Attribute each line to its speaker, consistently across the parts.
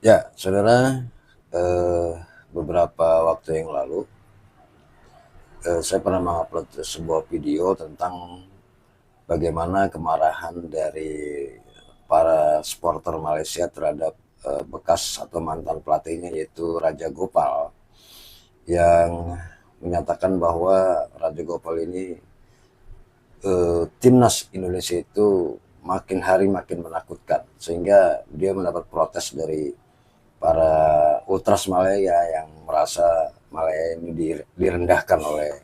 Speaker 1: Ya, saudara, eh, beberapa waktu yang lalu saya pernah mengupload sebuah video tentang bagaimana kemarahan dari para supporter Malaysia terhadap bekas atau mantan pelatihnya yaitu Raja Gopal yang menyatakan bahwa Raja Gopal ini timnas Indonesia itu makin hari makin menakutkan sehingga dia mendapat protes dari para ultras Malaya yang merasa Malaya ini direndahkan oleh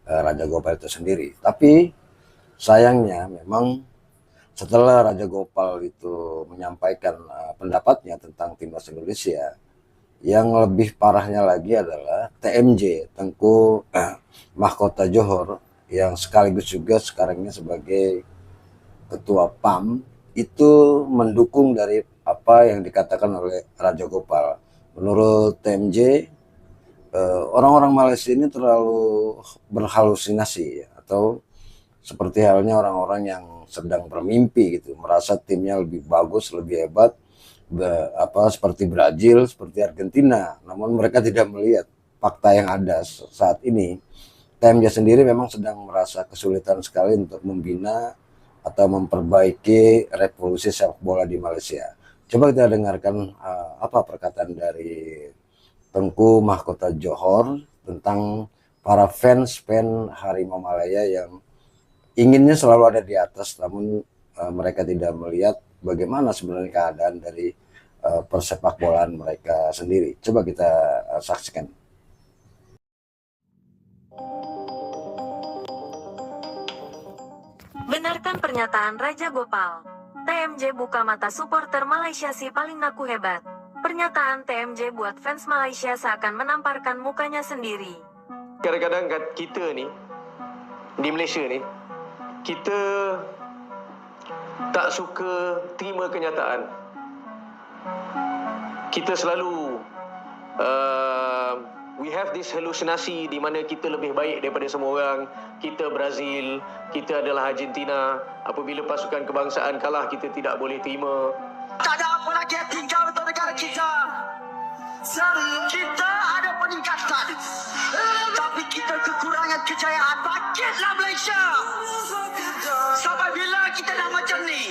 Speaker 1: Raja Gopal itu sendiri. Tapi sayangnya memang setelah Raja Gopal itu menyampaikan pendapatnya tentang timnas Indonesia, yang lebih parahnya lagi adalah TMJ Tengku Mahkota Johor yang sekaligus juga sekarang ini sebagai ketua PAM itu mendukung dari apa yang dikatakan oleh Raja Gopal. Menurut TMJ, orang-orang Malaysia ini terlalu berhalusinasi atau seperti halnya orang-orang yang sedang bermimpi gitu, merasa timnya lebih bagus, lebih hebat, seperti Brazil, seperti Argentina. Namun mereka tidak melihat fakta yang ada saat ini. TMJ sendiri memang sedang merasa kesulitan sekali untuk membina atau memperbaiki revolusi sepak bola di Malaysia. Coba kita dengarkan apa perkataan dari Tengku Mahkota Johor tentang para fans Harimau Malaya yang inginnya selalu ada di atas, namun mereka tidak melihat bagaimana sebenarnya keadaan dari persepak bolaan mereka sendiri. Coba kita saksikan.
Speaker 2: Benarkan pernyataan Raja Gopal. TMJ buka mata supporter Malaysia si paling naku hebat. Pernyataan TMJ buat fans Malaysia seakan menamparkan mukanya sendiri.
Speaker 3: Kadang-kadang kita ni, di Malaysia ni, kita tak suka terima kenyataan. Kita selalu we have this halusinasi di mana kita lebih baik daripada semua orang. Kita Brazil, kita adalah Argentina. Apabila pasukan kebangsaan kalah, kita tidak boleh terima.
Speaker 4: Tak ada apa lagi yang tinggal untuk negara kita. Kita ada peningkatan, tapi kita kekurangan kejayaan. Bangkitlah Malaysia. Sampai bila kita dah macam ni?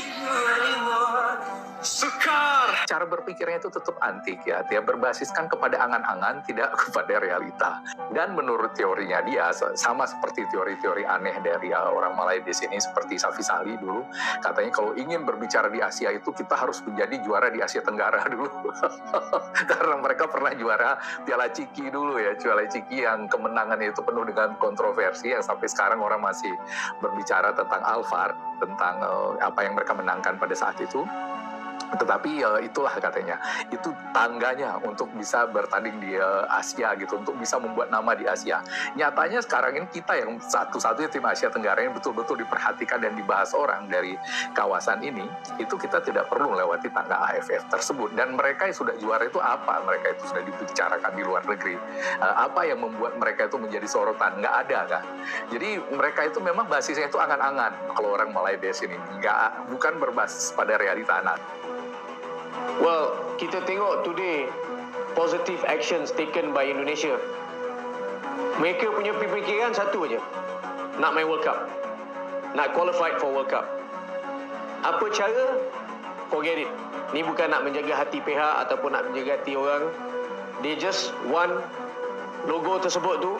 Speaker 4: Sukar.
Speaker 5: Cara berpikirnya itu tetap antik ya, dia berbasiskan kepada angan-angan, tidak kepada realita. Dan menurut teorinya dia, sama seperti teori-teori aneh dari orang Malay di sini, seperti Safi Sali dulu, katanya kalau ingin berbicara di Asia itu kita harus menjadi juara di Asia Tenggara dulu. Karena mereka pernah juara Piala Ciki dulu ya, Piala Ciki yang kemenangannya itu penuh dengan kontroversi, yang sampai sekarang orang masih berbicara tentang Alphard, tentang apa yang mereka menangkan pada saat itu. Tetapi itulah katanya, itu tangganya untuk bisa bertanding di Asia gitu, untuk bisa membuat nama di Asia. Nyatanya sekarang ini kita yang satu-satunya tim Asia Tenggara yang betul-betul diperhatikan dan dibahas orang dari kawasan ini, itu kita tidak perlu melewati tangga AFF tersebut. Dan mereka yang sudah juara itu apa? Mereka itu sudah dibicarakan di luar negeri. Apa yang membuat mereka itu menjadi sorotan? Nggak ada kan? Jadi mereka itu memang basisnya itu angan-angan. Kalau orang Malay di sini, bukan berbasis pada realita anak.
Speaker 3: Well, kita tengok today positive actions taken by Indonesia. Mereka punya pemikiran satu aja, nak main World Cup, nak qualified for World Cup. Apa cara? Forget it. Ni bukan nak menjaga hati pihak ataupun nak menjaga hati orang. They just want logo tersebut tu,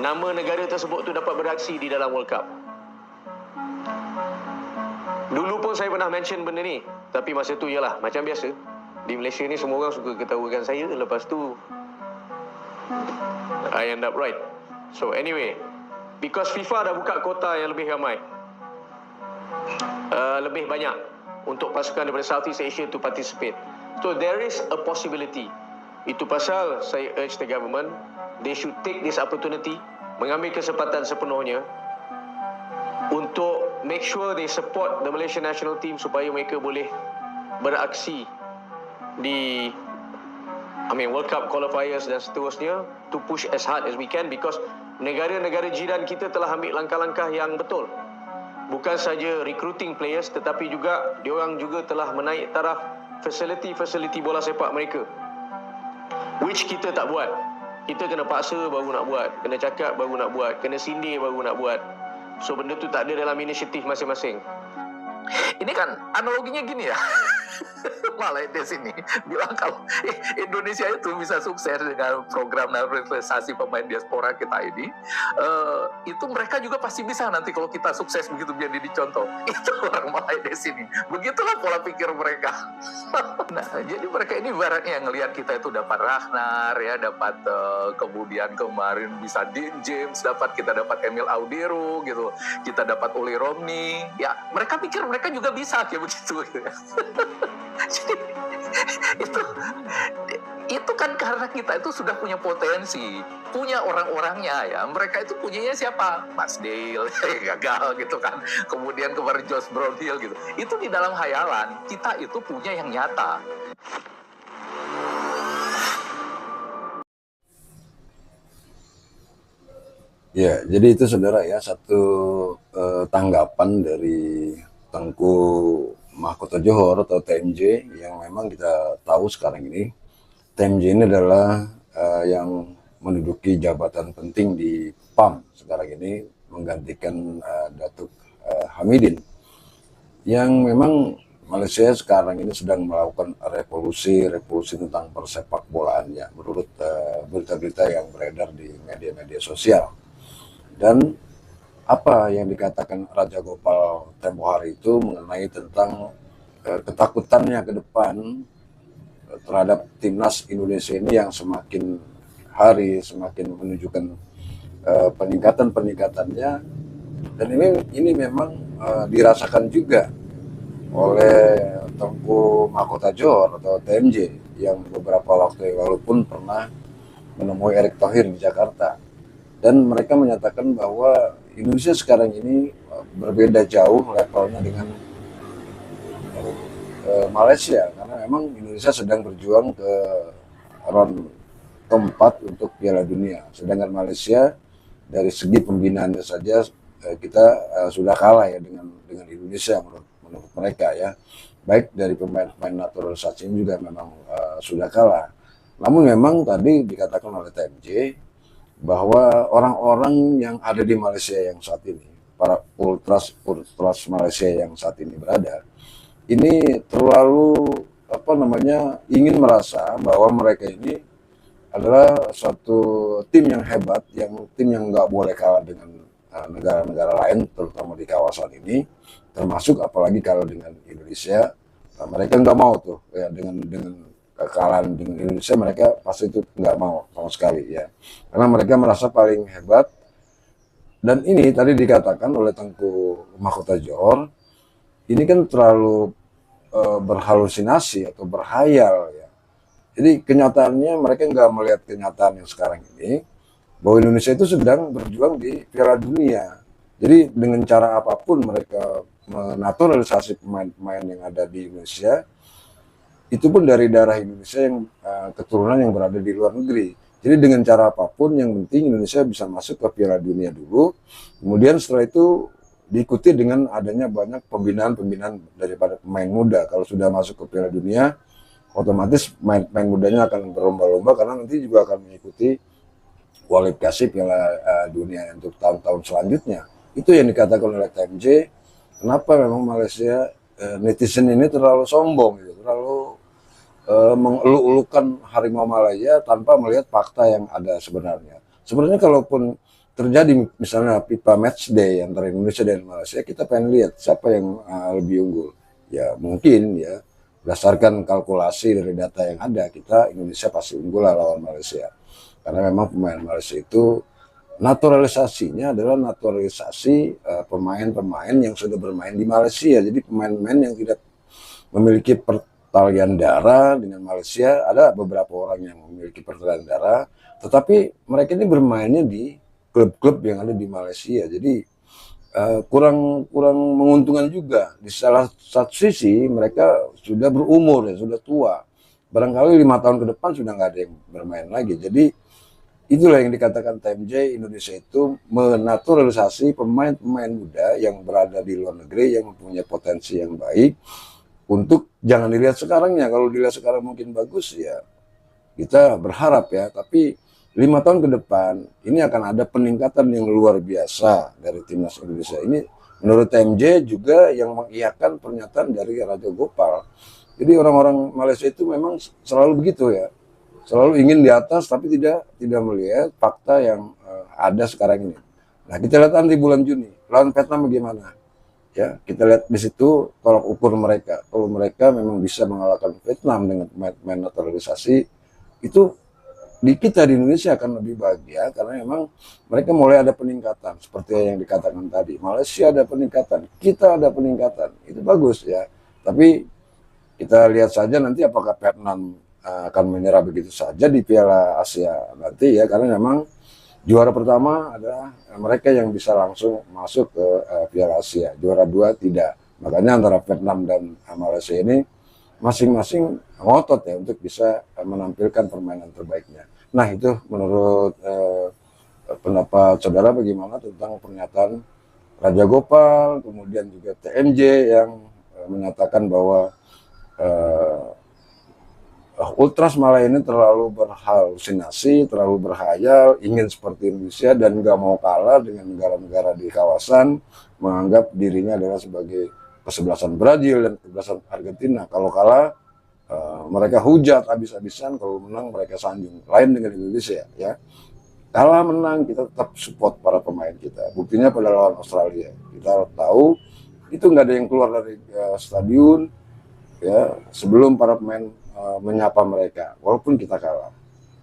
Speaker 3: nama negara tersebut tu dapat beraksi di dalam World Cup. Dulu pun saya pernah mention benda ni, tapi masa tu ialah macam biasa. Di Malaysia ni semua orang suka ketawakan saya, lepas tu I end up right. So anyway, because FIFA dah buka kota yang lebih ramai, lebih banyak untuk pasukan daripada Southeast Asia to participate. So there is a possibility. Itu pasal saya urge the government, they should take this opportunity, mengambil kesempatan sepenuhnya untuk make sure they support the Malaysian national team supaya mereka boleh beraksi di World Cup qualifiers dan seterusnya, to push as hard as we can, because negara-negara jiran kita telah ambil langkah-langkah yang betul. Bukan saja recruiting players, tetapi juga diorang juga telah menaik taraf fasiliti bola sepak mereka, which kita tak buat. Kita kena paksa baru nak buat, kena cakap baru nak buat, kena sindir baru nak buat. So benda tu tak ada dalam inisiatif masing-masing.
Speaker 5: Ini kan analoginya gini ya. Malah di sini bilang kalau Indonesia itu bisa sukses dengan program naturalisasi pemain diaspora kita ini, itu mereka juga pasti bisa nanti kalau kita sukses begitu jadi dicontoh. Itu orang Malay di sini. Begitulah pola pikir mereka. Nah, jadi mereka ini ibaratnya yang ngelihat kita itu dapat Ragnar ya, dapat kemudian kemarin bisa Dean James, kita dapat Emil Audero gitu, kita dapat Oli Romney. Ya, mereka pikir mereka juga bisa kayak begitu. Jadi itu kan karena kita itu sudah punya potensi, punya orang-orangnya ya. Mereka itu punyanya siapa? Mas Dale gagal gitu kan. Kemudian kemarin Josh Brownhill gitu. Itu di dalam hayalan. Kita itu punya yang nyata.
Speaker 1: Ya, jadi itu saudara ya, satu tanggapan dari Tengku Mahkota Johor atau TMJ yang memang kita tahu sekarang ini. TMJ ini adalah yang menduduki jabatan penting di PAM sekarang ini, menggantikan Datuk Hamidin, yang memang Malaysia sekarang ini sedang melakukan revolusi tentang persepak bolaan ya, menurut berita-berita yang beredar di media-media sosial. Dan apa yang dikatakan Raja Gopal tempo hari itu mengenai tentang ketakutannya ke depan terhadap timnas Indonesia ini yang semakin hari semakin menunjukkan peningkatannya, dan ini memang dirasakan juga oleh Tengku Mahkota Johor atau TMJ yang beberapa waktu yang lalu pun pernah menemui Erick Thohir di Jakarta, dan mereka menyatakan bahwa Indonesia sekarang ini berbeda jauh levelnya dengan Malaysia, karena memang Indonesia sedang berjuang ke round keempat untuk Piala Dunia, sedangkan Malaysia dari segi pembinaannya saja kita sudah kalah ya dengan Indonesia menurut mereka ya, baik dari pemain naturalisasi ini juga memang sudah kalah. Namun memang tadi dikatakan oleh TMJ bahwa orang-orang yang ada di Malaysia yang saat ini, para ultras Malaysia yang saat ini berada, ini terlalu ingin merasa bahwa mereka ini adalah suatu tim yang hebat, tim yang nggak boleh kalah dengan negara-negara lain, terutama di kawasan ini, termasuk apalagi kalau dengan Indonesia. Mereka nggak mau tuh ya, dengan kekalahan dengan Indonesia, mereka pasti itu nggak mau sama sekali ya, karena mereka merasa paling hebat. Dan ini tadi dikatakan oleh Tengku Mahkota Johor, ini kan terlalu berhalusinasi atau berhayal ya. Jadi kenyataannya mereka nggak melihat kenyataan yang sekarang ini, bahwa Indonesia itu sedang berjuang di Piala Dunia. Jadi dengan cara apapun mereka menaturalisasi pemain-pemain yang ada di Indonesia, itu pun dari darah Indonesia yang keturunan yang berada di luar negeri. Jadi dengan cara apapun, yang penting Indonesia bisa masuk ke Piala Dunia dulu. Kemudian setelah itu diikuti dengan adanya banyak pembinaan daripada pemain muda. Kalau sudah masuk ke Piala Dunia, otomatis pemain mudanya akan berlomba-lomba, karena nanti juga akan mengikuti kualifikasi Piala Dunia untuk tahun-tahun selanjutnya. Itu yang dikatakan oleh TMJ. Kenapa memang Malaysia netizen ini terlalu sombong gitu, terlalu mengeluk-elukan harimau Malaya tanpa melihat fakta yang ada sebenarnya. Sebenarnya kalaupun terjadi misalnya FIFA Match Day antara Indonesia dan Malaysia, kita pengen lihat siapa yang lebih unggul. Ya mungkin ya, berdasarkan kalkulasi dari data yang ada, Indonesia pasti unggul lah lawan Malaysia. Karena memang pemain Malaysia itu naturalisasinya adalah naturalisasi pemain-pemain yang sudah bermain di Malaysia. Jadi pemain-pemain yang tidak memiliki pertalian darah dengan Malaysia. Ada beberapa orang yang memiliki pertalian darah, tetapi mereka ini bermainnya di klub-klub yang ada di Malaysia. Jadi kurang menguntungkan juga. Di salah satu sisi mereka sudah berumur ya, sudah tua. Barangkali 5 tahun ke depan sudah nggak ada yang bermain lagi. Jadi itulah yang dikatakan TMJ, Indonesia itu menaturalisasi pemain-pemain muda yang berada di luar negeri, yang mempunyai potensi yang baik, untuk jangan dilihat sekarangnya. Kalau dilihat sekarang mungkin bagus ya, kita berharap ya, tapi 5 tahun ke depan ini akan ada peningkatan yang luar biasa dari timnas Indonesia ini. Menurut TMJ juga yang mengiyakan pernyataan dari Raja Gopal. Jadi orang-orang Malaysia itu memang selalu begitu ya, selalu ingin di atas tapi tidak melihat fakta yang ada sekarang ini. Nah, kita lihat nanti bulan Juni lawan Vietnam bagaimana. Ya, kita lihat di situ tolak ukur mereka. Kalau mereka memang bisa mengalahkan Vietnam dengan pemain naturalisasi, itu di kita di Indonesia akan lebih bahagia karena memang mereka mulai ada peningkatan seperti yang dikatakan tadi. Malaysia ada peningkatan, kita ada peningkatan, itu bagus ya. Tapi kita lihat saja nanti apakah Vietnam akan menyerah begitu saja di Piala Asia nanti ya, karena memang juara pertama adalah mereka yang bisa langsung masuk ke Piala Asia, juara 2 tidak. Makanya antara Vietnam dan Malaysia ini masing-masing ngotot ya untuk bisa menampilkan permainan terbaiknya. Nah, itu menurut pendapat saudara bagaimana tentang pernyataan Raja Gopal, kemudian juga TMJ yang menyatakan bahwa Ultras Malaya ini terlalu berhalusinasi, terlalu berhayal, ingin seperti Indonesia dan nggak mau kalah dengan negara-negara di kawasan, menganggap dirinya adalah sebagai kesebelasan Brazil dan kesebelasan Argentina. Kalau kalah mereka hujat habis-habisan, kalau menang mereka sanjung. Lain dengan Indonesia ya. Kalah menang kita tetap support para pemain kita. Buktinya pada lawan Australia. Kita tahu itu nggak ada yang keluar dari stadion ya sebelum para pemain menyapa mereka walaupun kita kalah.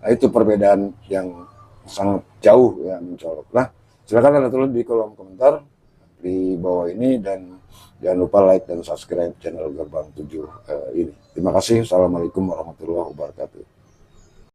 Speaker 1: Nah, itu perbedaan yang sangat jauh ya mencolok. Nah, silakan Anda tulis di kolom komentar di bawah ini dan jangan lupa like dan subscribe channel Gerbang 7 ini. Terima kasih. Assalamualaikum warahmatullahi wabarakatuh.